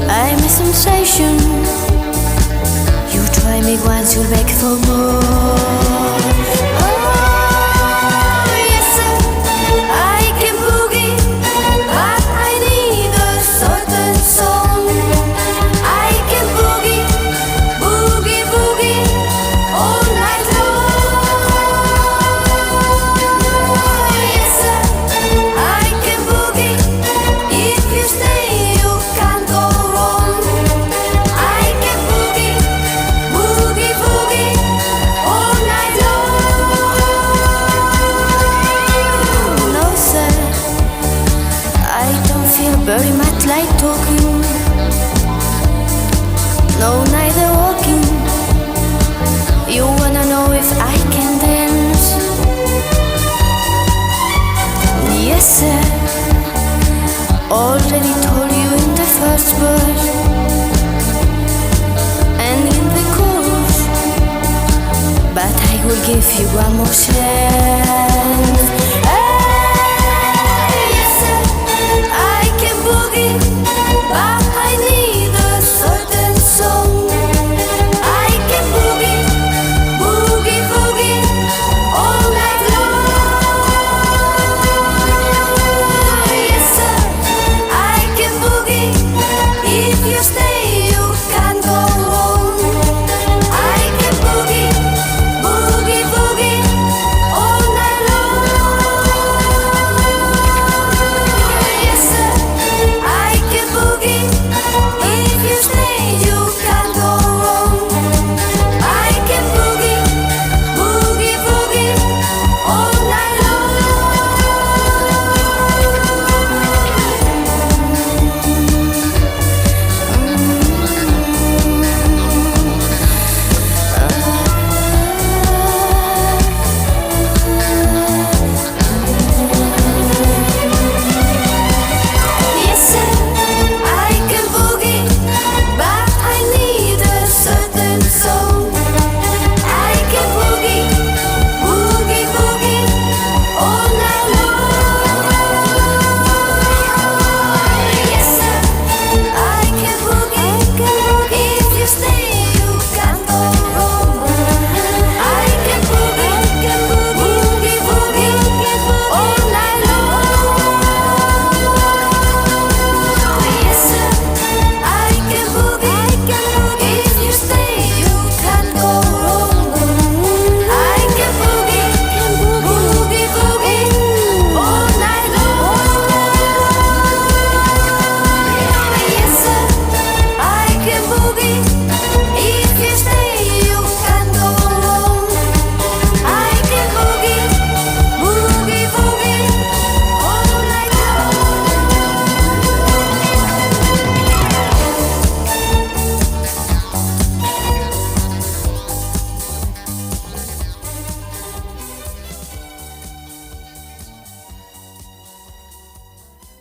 I'm a sensation. You try me once, you'll beg for more. Oh, yes sir, I can boogie, but I need a certain song. I can boogie, boogie, boogie all night long. Yes sir, I can boogie. If you stay, you can't go wrong. I can boogie, boogie, boogie all night long. No sir, I don't feel very much like talking. No, neither walking. You wanna know if I can dance? Yes sir, already told you in the first verse and in the chorus, but I will give you one more chance.